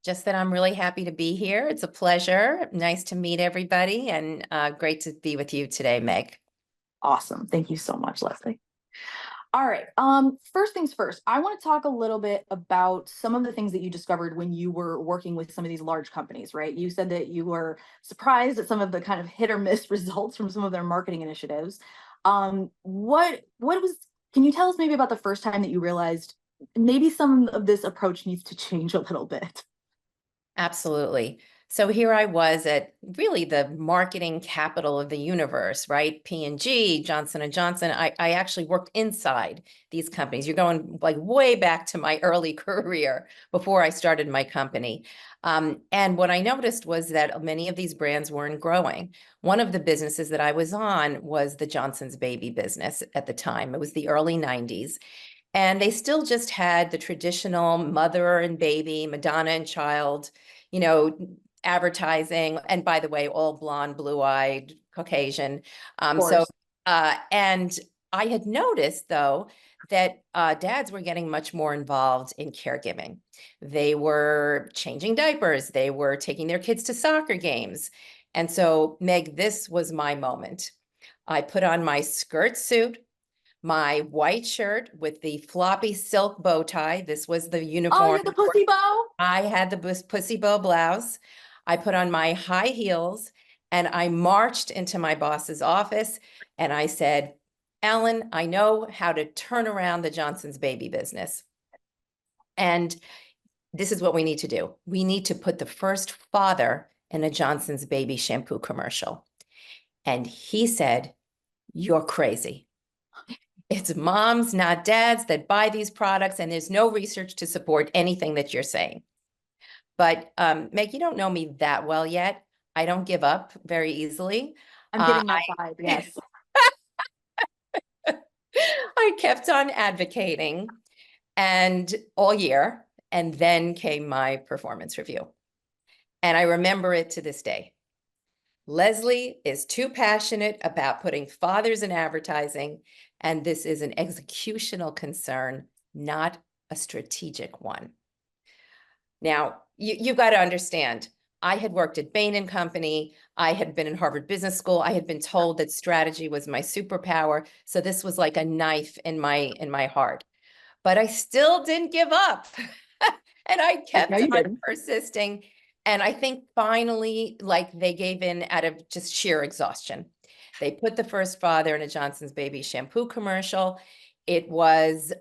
Just that I'm really happy to be here. It's a pleasure. Nice to meet everybody and great to be with you today, Meg. Awesome. Thank you so much, Leslie. All right. First things first, I want to talk a little bit about some of the things that you discovered when you were working with some of these large companies, right? You said that you were surprised at some of the kind of hit or miss results from some of their marketing initiatives. What was, can you tell us maybe about the first time that you realized maybe some of this approach needs to change a little bit? Absolutely. So here I was at really the marketing capital of the universe, right? P&G, Johnson and Johnson. I actually worked inside these companies. You're going like way back to my early career before I started my company. And what I noticed was that many of these brands weren't growing. One of the businesses that I was on was the Johnson's baby business at the time. It was the early 90s. And they still just had the traditional mother and baby, Madonna and child, you know, advertising. And by the way, all blonde, blue-eyed, Caucasian. Of Um, so, course. and I had noticed though that dads were getting much more involved in caregiving. They were changing diapers. They were taking their kids to soccer games. And so, Meg, this was my moment. I put on my skirt suit, my white shirt with the floppy silk bow tie. This was the Oh, uniform. you're the pussy bow? I had the pussy bow blouse. I put on my high heels and I marched into my boss's office and I said, Ellen, I know how to turn around the Johnson's baby business. And this is what we need to do. We need to put the first father in a Johnson's baby shampoo commercial. And he said, you're crazy. It's moms, not dads, that buy these products, and there's no research to support anything that you're saying. But Meg, you don't know me that well yet. I don't give up very easily. I'm Uh, getting that vibe, yes. I kept on advocating and all year, and then came my performance review. And I remember it to this day. Leslie is too passionate about putting fathers in advertising, and this is an executional concern, not a strategic one. Now, you've got to understand, I had worked at Bain and Company. I had been in Harvard Business School. I had been told that strategy was my superpower. So this was like a knife in my heart. But I still didn't give up. And I No, kept you on didn't. persisting. And I think finally, like they gave in out of just sheer exhaustion. They put the first father in a Johnson's baby shampoo commercial. It was,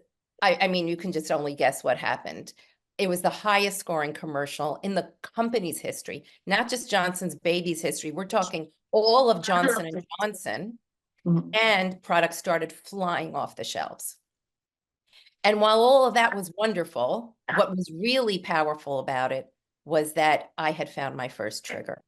I mean, you can just only guess what happened. It was the highest scoring commercial in the company's history, not just Johnson's baby's history. We're talking all of Johnson and Johnson, Mhm. and products started flying off the shelves. And while all of that was wonderful, what was really powerful about it was that I had found my first trigger.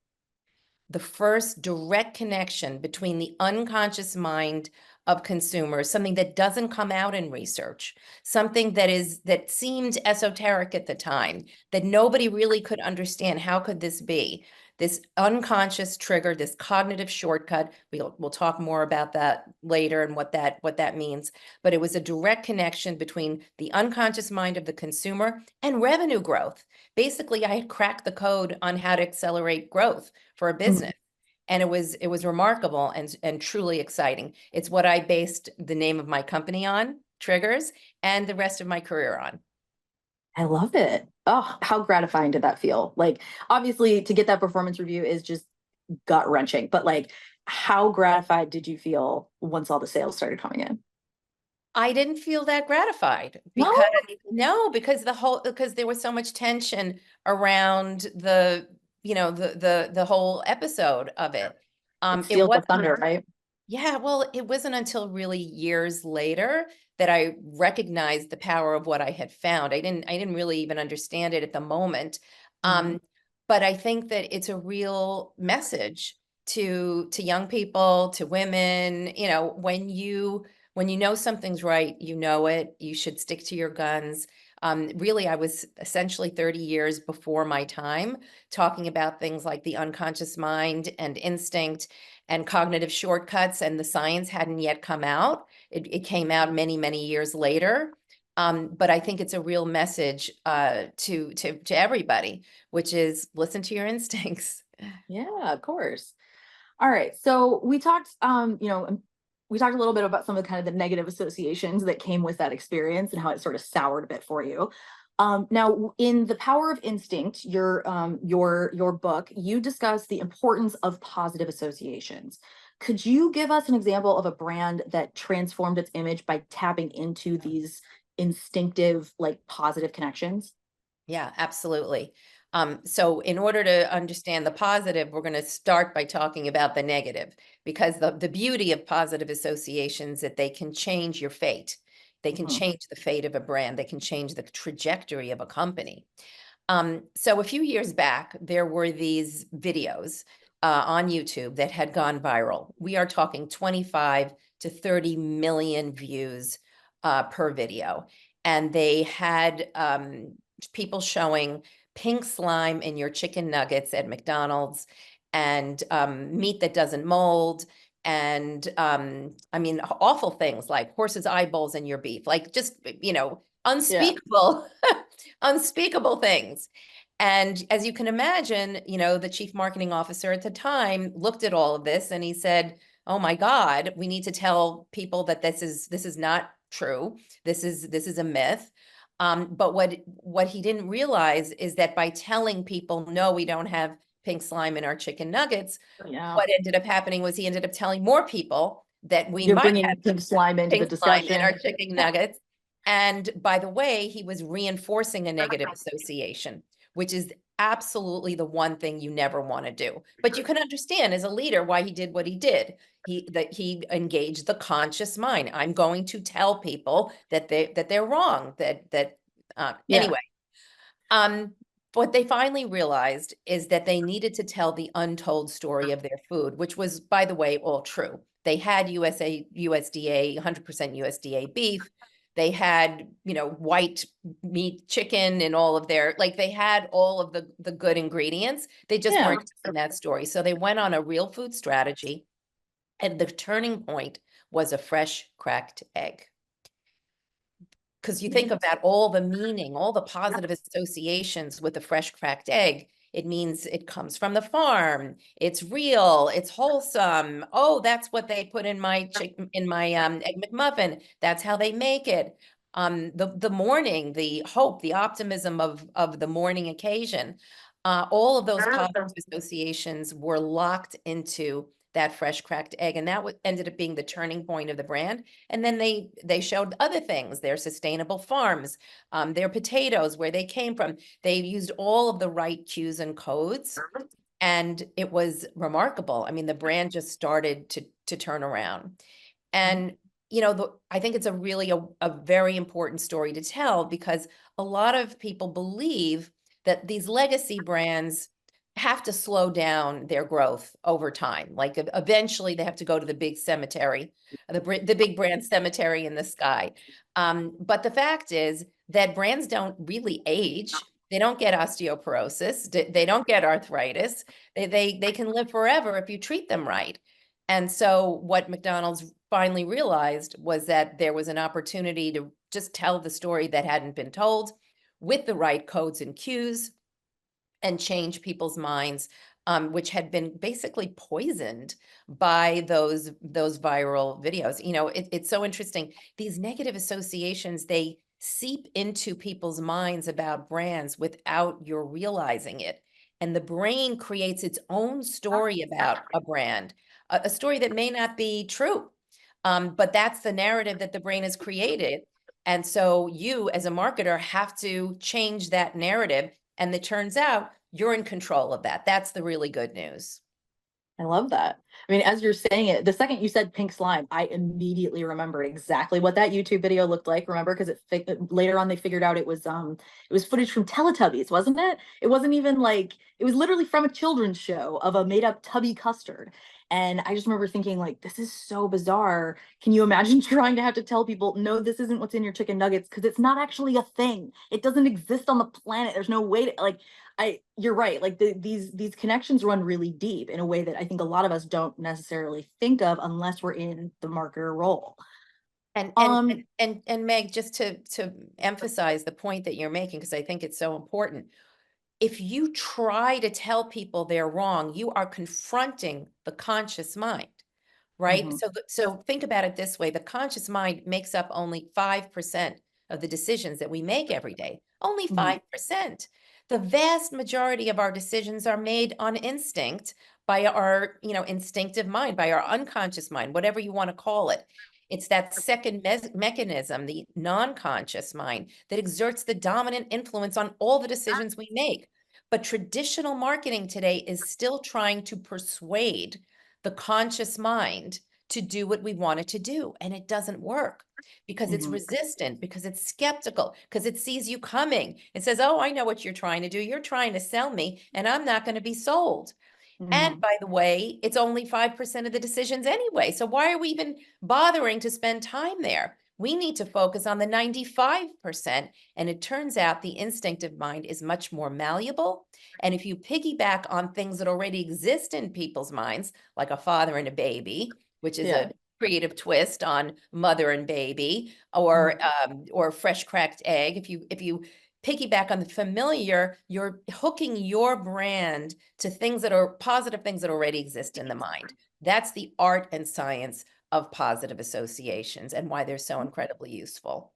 The first direct connection between the unconscious mind of consumers, something that doesn't come out in research, something that seemed esoteric at the time, that nobody really could understand. How could this be? This unconscious trigger, this cognitive shortcut. We'll talk more about that later and what that means. But it was a direct connection between the unconscious mind of the consumer and revenue growth. Basically, I had cracked the code on how to accelerate growth for a business. And it was remarkable and truly exciting. It's what I based the name of my company on, Triggers, and the rest of my career on. I love it. Oh, how gratifying did that feel? Like, obviously, to get that performance review is just gut wrenching, but like, how gratified did you feel once all the sales started coming in? I didn't feel that gratified No, because no, because there was so much tension around the whole episode of it. it It steals the wasn't. thunder, right? Yeah, well, it wasn't until really years later that I recognized the power of what I had found. I didn't really even understand it at the moment. Mhm. But I think that it's a real message to young people, to women, when you know something's right, you know it, you should stick to your guns. Really, I was essentially 30 years before my time talking about things like the unconscious mind and instinct and cognitive shortcuts, and the science hadn't yet come out. It came out many, many years later. But I think it's a real message to everybody, which is listen to your instincts. Yeah, of course. All right. So we talked, we talked a little bit about some of the kind of the negative associations that came with that experience and how it sort of soured a bit for you. Now, in The Power of Instinct, your book, you discuss the importance of positive associations. Could you give us an example of a brand that transformed its image by tapping into these instinctive, like positive connections? Yeah, absolutely. So in order to understand the positive, we're going to start by talking about the negative, because the beauty of positive associations that they can change your fate. They can Mhm. change the fate of a brand. They can change the trajectory of a company. So a few years back, there were these videos on YouTube that had gone viral. We are talking 25 to 30 million views per video. And they had people showing pink slime in your chicken nuggets at McDonald's, and meat that doesn't mold. And I mean, awful things like horses' eyeballs in your beef, like just, Yeah. unspeakable, unspeakable things. And as you can imagine, the chief marketing officer at the time looked at all of this and he said, "Oh my God, we need to tell people that this is not true. This is a myth." But what he didn't realize is that by telling people, no, we don't have pink slime in our chicken nuggets, Yeah. what ended up happening was he ended up telling more people that we You're might bringing pink slime into the pink slime in our discussion. chicken nuggets. And by the way, he was reinforcing a negative association, which is absolutely the one thing you never want to do. But you can understand as a leader why he did what he did. He engaged the conscious mind. I'm going to tell people that they're wrong. Yeah. Anyway, um, what they finally realized is that they needed to tell the untold story of their food, which was, by the way, all true. They had USDA, 100% USDA beef. They had, white meat chicken and all of like they had all of the good ingredients. They just Yeah. weren't in that story. So they went on a real food strategy, and the turning point was a fresh cracked egg. Because you think about all the meaning, all the positive associations with a fresh cracked egg. It means it comes from the farm. It's real. It's wholesome. Oh, that's what they put in my egg McMuffin. That's how they make it. The morning, the hope, the optimism of the morning occasion. All of those positive associations were locked into that fresh cracked egg, and that ended up being the turning point of the brand. And then they showed other things, their sustainable farms, their potatoes, where they came from. They used all of the right cues and codes, and it was remarkable. I mean, the brand just started to turn around. And I think it's a really a very important story to tell, because a lot of people believe that these legacy brands have to slow down their growth over time. Like eventually they have to go to the big cemetery, the big brand cemetery in the sky. But the fact is that brands don't really age. They don't get osteoporosis. They don't get arthritis. They can live forever if you treat them right. And so what McDonald's finally realized was that there was an opportunity to just tell the story that hadn't been told with the right codes and cues, and change people's minds, which had been basically poisoned by those viral videos. It's so interesting. These negative associations, they seep into people's minds about brands without your realizing it. And the brain creates its own story about a brand, a story that may not be true. But that's the narrative that the brain has created. And so you, as a marketer, have to change that narrative. And it turns out you're in control of that. That's the really good news. I love that. I mean, as you're saying it, the second you said pink slime, I immediately remembered exactly what that YouTube video looked like. Remember, because later on they figured out it was footage from Teletubbies, wasn't it? It wasn't even like it was literally from a children's show of a made up tubby custard. And I just remember thinking, like, this is so bizarre. Can you imagine trying to have to tell people, no, this isn't what's in your chicken nuggets because it's not actually a thing. It doesn't exist on the planet. There's no way to like you're right. Like these connections run really deep in a way that I think a lot of us don't necessarily think of unless we're in the marketer role. And Um, Meg, just to emphasize the point that you're making, because I think it's so important. If you try to tell people they're wrong, you are confronting the conscious mind, right? mhm, So think about it this way. The conscious mind makes up only 5% of the decisions that we make every day. Only mhm, 5%. The vast majority of our decisions are made on instinct by our, instinctive mind, by our unconscious mind, whatever you want to call it. It's that second mechanism, the non-conscious mind, that exerts the dominant influence on all the decisions we make. But traditional marketing today is still trying to persuade the conscious mind to do what we want it to do. And it doesn't work because it's mhm, resistant, because it's skeptical, because it sees you coming. It says, oh, I know what you're trying to do. You're trying to sell me, and I'm not going to be sold. And mhm. by the way, it's only 5% of the decisions anyway. So why are we even bothering to spend time there? We need to focus on the 95%. And it turns out the instinctive mind is much more malleable. And if you piggyback on things that already exist in people's minds, like a father and a baby, which is Yeah. a creative twist on mother and baby, Mhm. or fresh cracked egg, if you piggyback on the familiar, you're hooking your brand to things that are positive, things that already exist in the mind. That's the art and science of positive associations and why they're so incredibly useful.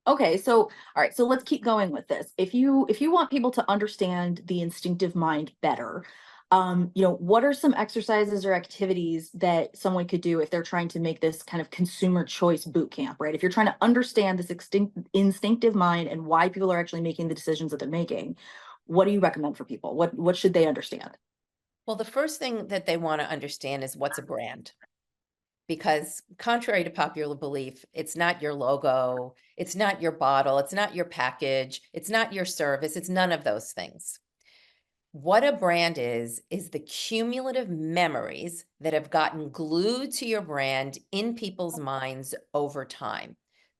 Okay, so all right, so let's keep going with this. If you want people to understand the instinctive mind better, what are some exercises or activities that someone could do if they're trying to make this kind of consumer choice boot camp, right? If you're trying to understand this instinctive mind and why people are actually making the decisions that they're making, what do you recommend for people? What should they understand? Well, the first thing that they want to understand is what's a brand. Because contrary to popular belief, it's not your logo, it's not your bottle, it's not your package, it's not your service, it's none of those things. What a brand is the cumulative memories that have gotten glued to your brand in people's minds over time.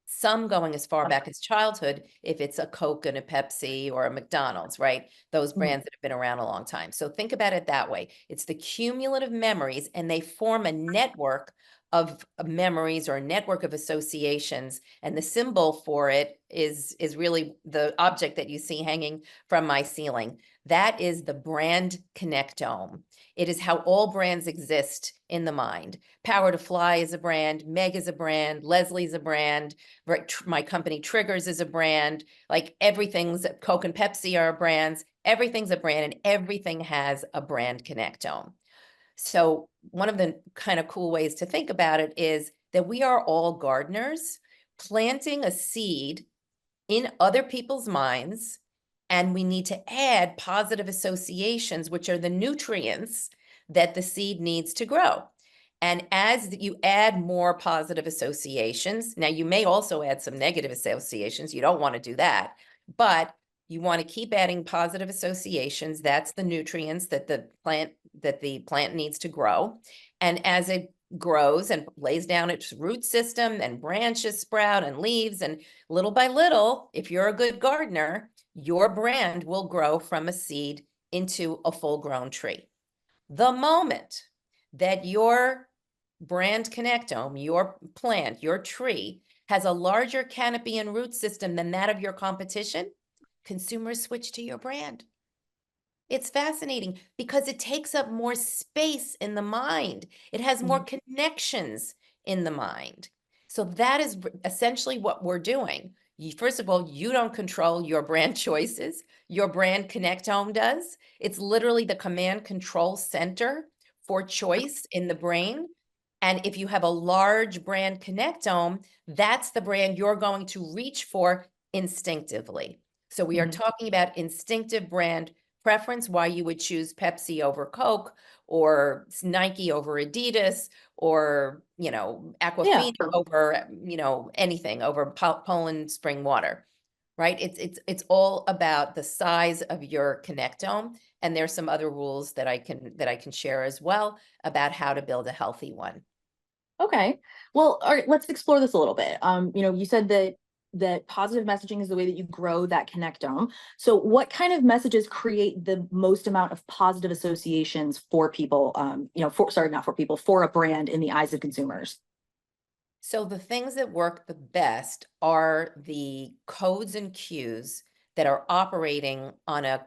Some going as far back as childhood, if it's a Coke and a Pepsi or a McDonald's, right? Those Mhm, brands that have been around a long time. So think about it that way. It's the cumulative memories, and they form a network of memories or a network of associations. And the symbol for it is really the object that you see hanging from my ceiling. That is the brand connectome. It is how all brands exist in the mind. Power to Fly is a brand, Meg is a brand, Leslie's a brand, right? My company Triggers is a brand. Like everything's Coke and Pepsi are brands. Everything's a brand, and everything has a brand connectome. So one of the kind of cool ways to think about it is that we are all gardeners planting a seed in other people's minds, and we need to add positive associations, which are the nutrients that the seed needs to grow. And as you add more positive associations, now you may also add some negative associations. You don't want to do that, but you want to keep adding positive associations. That's the nutrients that the plant needs to grow. And as it grows and lays down its root system and branches sprout and leaves, and little by little, if you're a good gardener, your brand will grow from a seed into a full grown tree. The moment that your brand connectome, your plant, your tree, has a larger canopy and root system than that of your competition, consumers switch to your brand. It's fascinating because it takes up more space in the mind. It has more mhm, connections in the mind. So that is essentially what we're doing. First of all, you don't control your brand choices. Your brand connectome does. It's literally the command control center for choice in the brain. And if you have a large brand connectome, that's the brand you're going to reach for instinctively. So we are mhm. talking about instinctive brand preference, why you would choose Pepsi over Coke or Nike over Adidas or, Yeah. Aquafina over, anything over Poland spring water, right? It's all about the size of your connectome. And there's some other rules that I can share as well about how to build a healthy one. Okay. Well, all right, let's explore this a little bit. You said that positive messaging is the way that you grow that connectome. So what kind of messages create the most amount of positive associations for people, for sorry, not for people, for a brand in the eyes of consumers? So the things that work the best are the codes and cues that are operating on a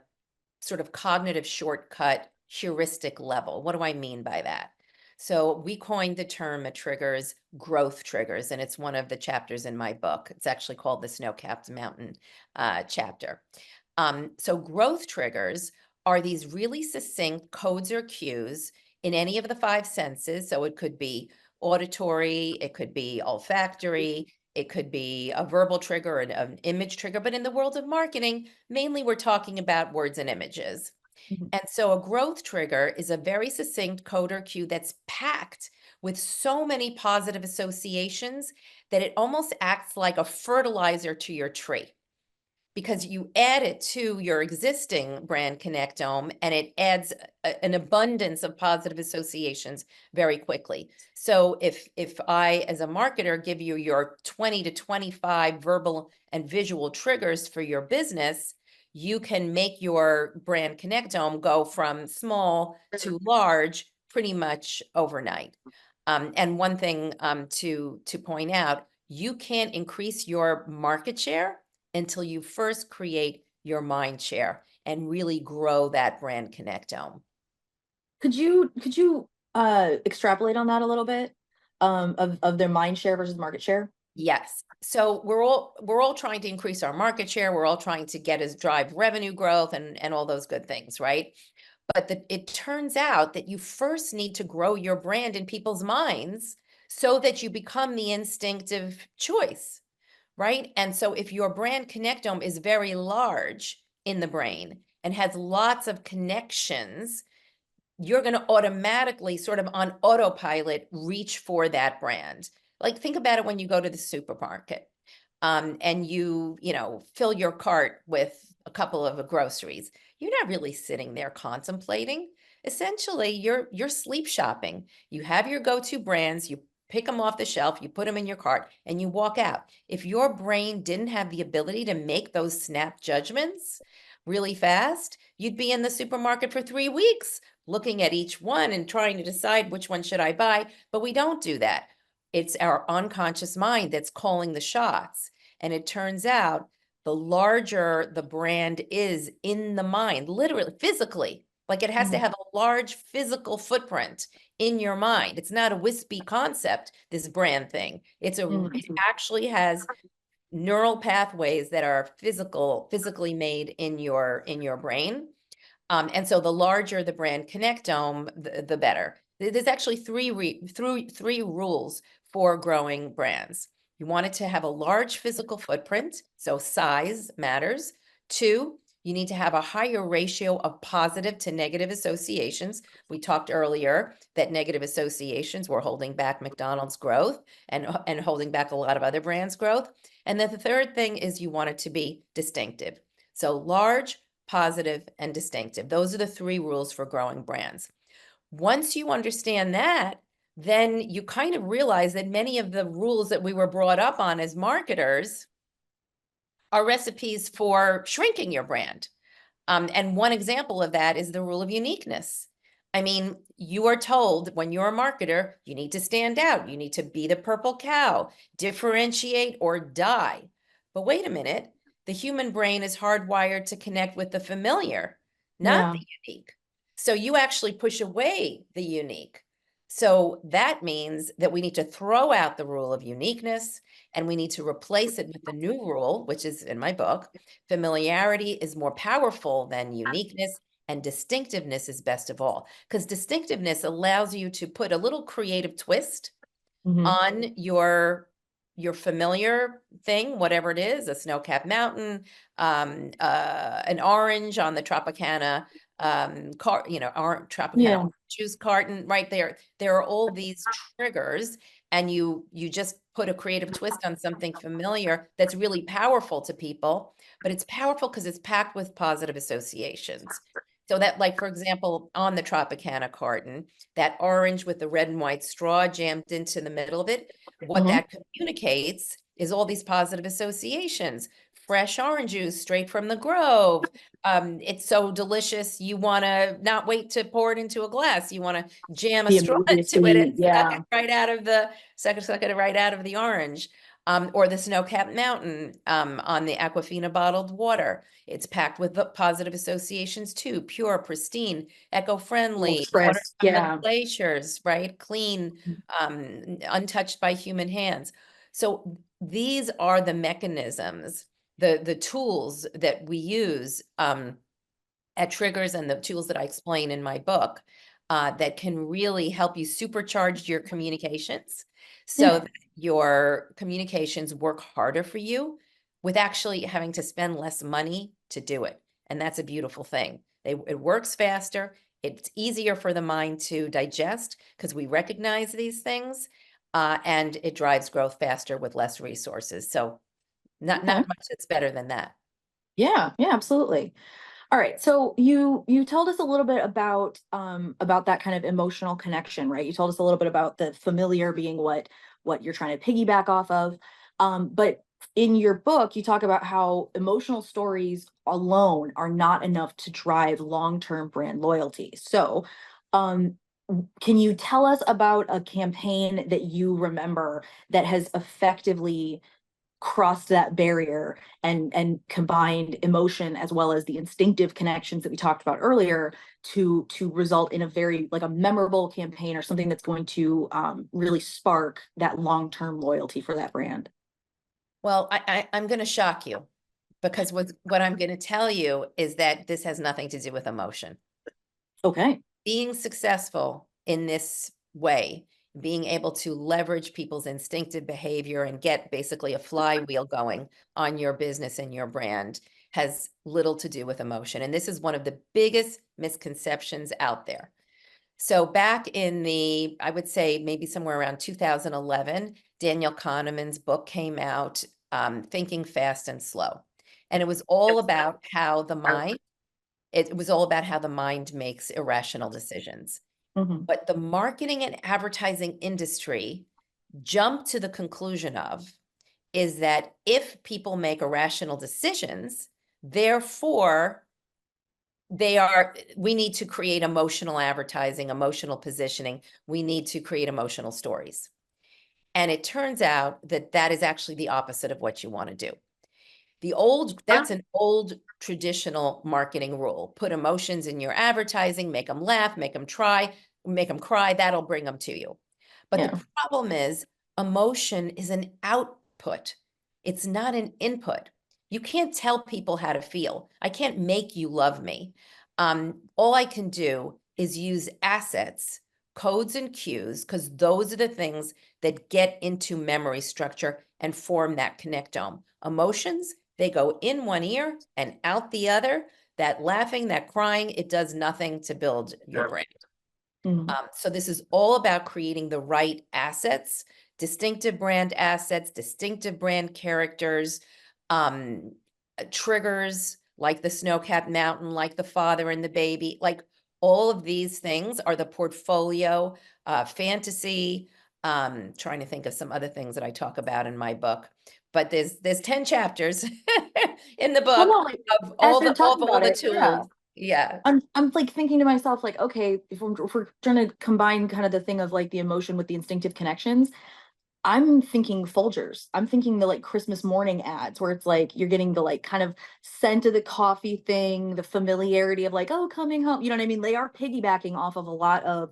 sort of cognitive shortcut heuristic level. What do I mean by that? So we coined the term at Triggers growth triggers, and it's one of the chapters in my book. It's actually called the Snow-Capped Mountain chapter. So growth triggers are these really succinct codes or cues in any of the five senses. So it could be auditory, it could be olfactory, it could be a verbal trigger, an image trigger. But in the world of marketing, mainly we're talking about words and images. Mhm. And so a growth trigger is a very succinct code or cue that's packed with so many positive associations that it almost acts like a fertilizer to your tree, because you add it to your existing brand connectome and it adds an abundance of positive associations very quickly. So if I, as a marketer, give you your 20 to 25 verbal and visual triggers for your business, you can make your brand connectome go from small to large pretty much overnight. And one thing to point out, you can't increase your market share until you first create your mind share and really grow that brand connectome. Could you extrapolate on that a little bit? Of their mind share versus market share? Yes. So we're all trying to increase our market share. We're all trying to get us drive revenue growth and all those good things, right? But it turns out that you first need to grow your brand in people's minds so that you become the instinctive choice, right? And so if your brand connectome is very large in the brain and has lots of connections, you're going to automatically sort of on autopilot reach for that brand. Like think about it when you go to the supermarket, and you fill your cart with a couple of groceries. You're not really sitting there contemplating. Essentially, you're sleep shopping. You have your go-to brands, you pick them off the shelf, you put them in your cart, and you walk out. If your brain didn't have the ability to make those snap judgments really fast, you'd be in the supermarket for 3 weeks looking at each one and trying to decide which one should I buy. But we don't do that. It's our unconscious mind that's calling the shots. And it turns out the larger the brand is in the mind, literally, physically, like it has to Mhm. have a large physical footprint in your mind. It's not a wispy concept, this brand thing. It Mhm. actually has neural pathways that are physically made in your brain. And so the larger the brand connectome, the better. There's actually three rules for growing brands. You want it to have a large physical footprint, so size matters. Two, you need to have a higher ratio of positive to negative associations. We talked earlier that negative associations were holding back McDonald's growth and holding back a lot of other brands' growth. And then the third thing is you want it to be distinctive. So large, positive, and distinctive. Those are the three rules for growing brands. Once you understand that, then you kind of realize that many of the rules that we were brought up on as marketers are recipes for shrinking your brand. And one example of that is the rule of uniqueness. I mean, you are told when you're a marketer, you need to stand out, you need to be the purple cow, differentiate or die. But wait a minute, the human brain is hardwired to connect with the familiar, not Yeah. the unique. So you actually push away the unique. So that means that we need to throw out the rule of uniqueness and we need to replace it with the new rule, which is in my book. Familiarity is more powerful than uniqueness, and distinctiveness is best of all, because distinctiveness allows you to put a little creative twist Mhm. on your familiar thing, whatever it is, a snow-capped mountain, an orange on the Tropicana Tropicana Yeah. orange juice carton, right there. There are all these triggers, and you just put a creative twist on something familiar that's really powerful to people, but it's powerful because it's packed with positive associations. So that, like, for example, on the Tropicana carton, that orange with the red and white straw jammed into the middle of it, what Mhm. that communicates is all these positive associations. fresh orange juice straight from the grove. It's so delicious, you want to not wait to pour it into a glass. You want to jam a The straw into it immediacy, and yeah. suck it right out of the orange. Or the snow-capped mountain on the Aquafina bottled water. It's packed with the positive associations too: pure, pristine, eco-friendly, water Crisp, from the yeah. glaciers, right? Clean, untouched by human hands. So these are the mechanisms, the tools that we use at Triggers, and the tools that I explain in my book that can really help you supercharge your communications so Yeah. that your communications work harder for you with actually having to spend less money to do it. And that's a beautiful thing. It works faster. It's easier for the mind to digest because we recognize these things, and it drives growth faster with less resources. So Okay. not much that's better than that. Yeah, yeah, absolutely. All right. So you told us a little bit about that kind of emotional connection, right? You told us a little bit about the familiar being what you're trying to piggyback off of. But in your book, you talk about how emotional stories alone are not enough to drive long-term brand loyalty. So, um, can you tell us about a campaign that you remember that has effectively crossed that barrier and combined emotion as well as the instinctive connections that we talked about earlier to result in a very like a memorable campaign or something that's going to really spark that long-term loyalty for that brand? Well, I'm going to shock you because what I'm going to tell you is that this has nothing to do with emotion. Okay. Being successful in this way, being able to leverage people's instinctive behavior and get basically a flywheel going on your business and your brand has little to do with emotion. And this is one of the biggest misconceptions out there. So back in I would say maybe somewhere around 2011, Daniel Kahneman's book came out, Thinking Fast and Slow. And it was all about how it was all about how the mind makes irrational decisions. Hmm. But the marketing and advertising industry jumped to the conclusion of is that if people make irrational decisions, therefore we need to create emotional advertising, emotional positioning. We need to create emotional stories. And it turns out that that is actually the opposite of what you want to do. That's an old traditional marketing rule. Put emotions in your advertising, make them laugh, make them cry, that'll bring them to you. But the Yeah. problem is emotion is an output. It's not an input. You can't tell people how to feel. I can't make you love me. All I can do is use assets, codes and cues, because those are the things that get into memory structure and form that connectome. Emotions, they go in one ear and out the other. That laughing, that crying, it does nothing to build your brand. Mhm. So this is all about creating the right assets, distinctive brand assets, distinctive brand characters, um, triggers like the snow-capped mountain, like the father and the baby, like all of these things are the portfolio, fantasy. Trying to think of some other things that I talk about in my book, but there's 10 chapters in the Well, book no, like of as you're talking all about the it, yeah. tools. Yeah. I'm like thinking to myself, like, okay, if we're trying to combine kind of the thing of like the emotion with the instinctive connections, I'm thinking Folgers. I'm thinking the like Christmas morning ads where it's like you're getting the like kind of scent of the coffee thing, the familiarity of like, oh, coming home. You know what I mean? They are piggybacking off of a lot of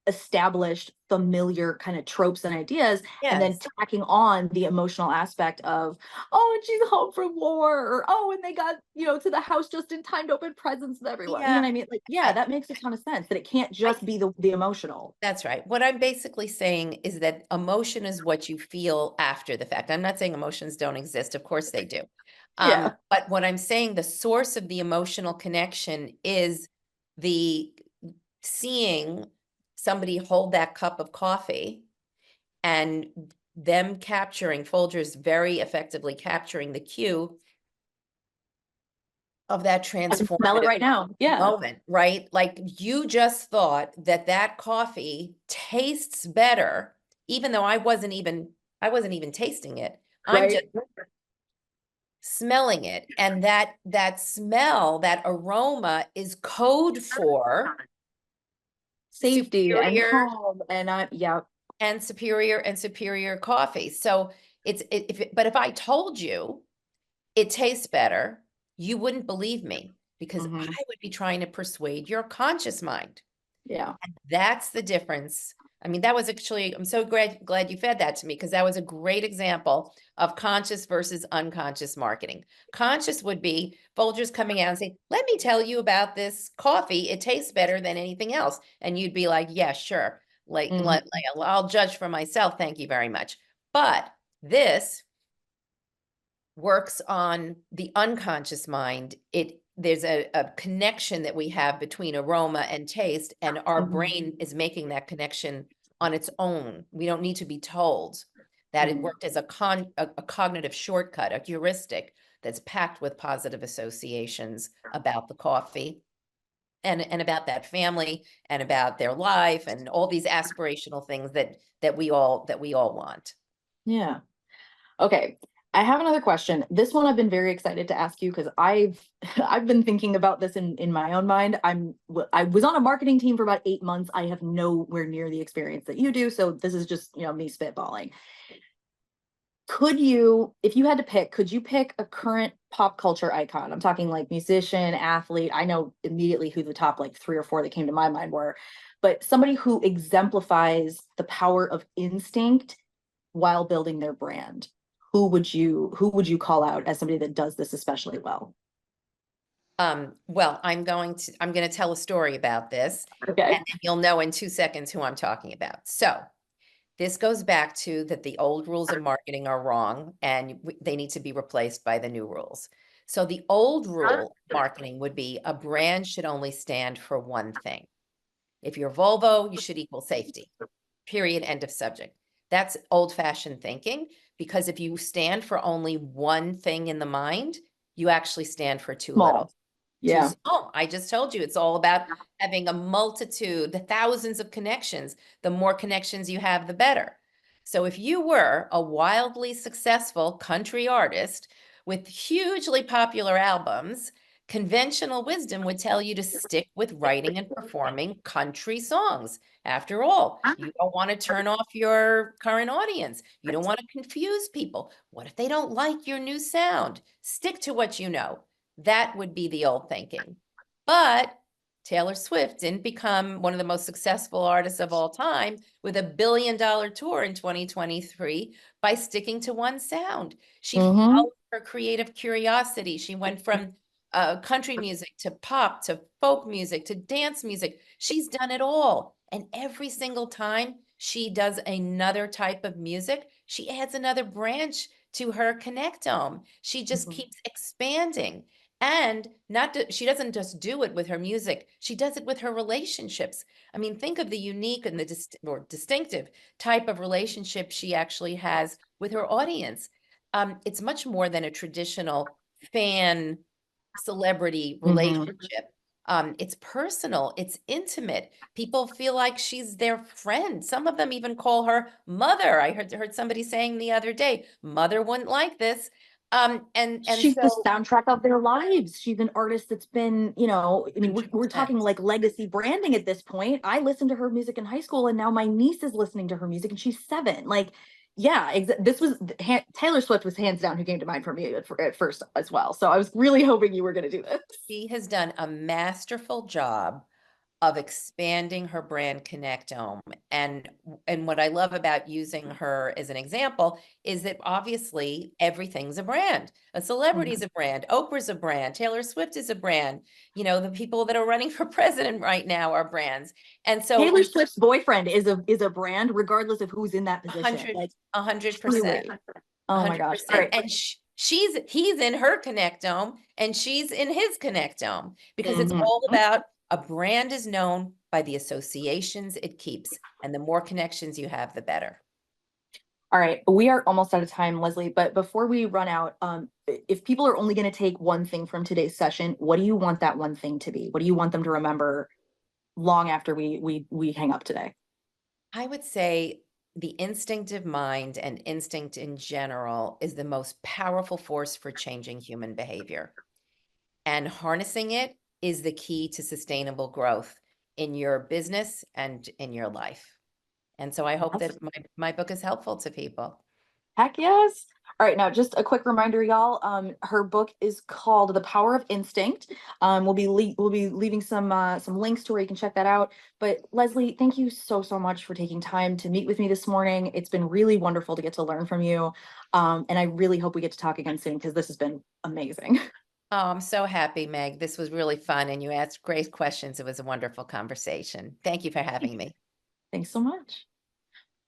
established familiar kind of tropes and ideas and then Yes. tacking on the emotional aspect of oh and she's home from war or oh and they got to the house just in time to open presents with everyone, you know Yeah. what I mean, like yeah, I, that makes a ton of sense that it can't I just be the emotional. That's right. What I'm basically saying is that emotion is what you feel after the fact. I'm not saying emotions don't exist. Of course they do. Yeah. But what I'm saying, the source of the emotional connection is the seeing somebody hold that cup of coffee and them capturing, Folgers very effectively capturing the cue of that I can smell it transformative right now, yeah. moment, right? Like you just thought that that coffee tastes better, even though I wasn't even tasting it. I'm just Right. smelling it. And that smell, that aroma is code for Safety and superior calm and yeah. and superior coffee. So but if I told you it tastes better, you wouldn't believe me because I Hmm. would be trying to persuade your conscious mind. Yeah. That's the difference. I mean, that was actually, I'm so glad you fed that to me because that was a great example of conscious versus unconscious marketing. Conscious would be Folgers coming out and saying, let me tell you about this coffee. It tastes better than anything else. And you'd be like, yeah, sure. Hmm. I'll judge for myself. Thank you very much. But this works on the unconscious mind. There's a connection that we have between aroma and taste, and our brain is making that connection on its own. We don't need to be told that it Hmm. worked as a cognitive shortcut, a heuristic that's packed with positive associations about the coffee and about that family and about their life and all these aspirational things that we all want. Yeah. Okay. I have another question. This one I've been very excited to ask you because I've I've been thinking about this in my own mind. I was on a marketing team for about 8 months. I have nowhere near the experience that you do, so this is just, me spitballing. Could you, if you had to pick, could you pick a current pop culture icon? I'm talking like musician, athlete. I know immediately who the top like three or four that came to my mind were, but somebody who exemplifies the power of instinct while building their brand. Who would you call out as somebody that does this especially well? Well, I'm going to tell a story about this, Okay. and then you'll know in 2 seconds who I'm talking about. So this goes back to that the old rules of marketing are wrong and they need to be replaced by the new rules. So the old rule of marketing would be a brand should only stand for one thing. If you're Volvo, you should equal safety. Period. End of subject. That's old-fashioned thinking because if you stand for only one thing in the mind, you actually stand for too little. Small. Yeah. I just told you it's all about having a multitude, the thousands of connections. The more connections you have, the better. So if you were a wildly successful country artist with hugely popular albums, conventional wisdom would tell you to stick with writing and performing country songs. After all, you don't want to turn off your current audience. You don't want to confuse people. What if they don't like your new sound? Stick to what you know. That would be the old thinking. But Taylor Swift didn't become one of the most successful artists of all time with a $1 billion tour in 2023 by sticking to one sound. She Hmm. followed her creative curiosity. She went from country music to pop to folk music to dance music. She's done it all. And every single time she does another type of music, she adds another branch to her connectome. She just keeps expanding. And she doesn't just do it with her music, she does it with her relationships. I mean, think of the unique and or distinctive type of relationship she actually has with her audience. It's much more than a traditional fan celebrity Hmm. relationship. It's personal, it's intimate. People feel like she's their friend. Some of them even call her mother. I heard somebody saying the other day, mother wouldn't like this. And She's the so soundtrack of their lives. She's an artist that's been, I mean, we're 100%. talking like legacy branding at this point. I listened to her music in high school, and now my niece is listening to her music, and she's 7. Like, yeah, this was Taylor Swift was hands down who came to mind for me at first as well. So I was really hoping you were going to do this. She has done a masterful job of expanding her brand connectome. And what I love about using her as an example is that obviously everything's a brand. A celebrity is Mhm. a brand, Oprah's a brand, Taylor Swift is a brand. The people that are running for president right now are brands. And so Taylor Swift's boyfriend is a brand, regardless of who's in that a position. hundred, Like, a hundred percent. truly. Oh my gosh. All 100%. right. And he's in her connectome and she's in his connectome because it's Mhm. all about a brand is known by the associations it keeps. And the more connections you have, the better. All right, we are almost out of time, Leslie. But before we run out, if people are only going to take one thing from today's session, what do you want that one thing to be? What do you want them to remember long after we hang up today? I would say The instinctive mind and instinct in general is the most powerful force for changing human behavior. And harnessing it is the key to sustainable growth in your business and in your life. And so I hope That's that my book is helpful to people. Heck yes. All right, now just a quick reminder, y'all. Her book is called The Power of Instinct. We'll be leaving some links to where you can check that out. But Leslie, thank you so much for taking time to meet with me this morning. It's been really wonderful to get to learn from you. And I really hope we get to talk again soon because this has been amazing. Oh, I'm so happy, Meg. This was really fun and you asked great questions. It was a wonderful conversation. Thank you for having me. Thanks so much.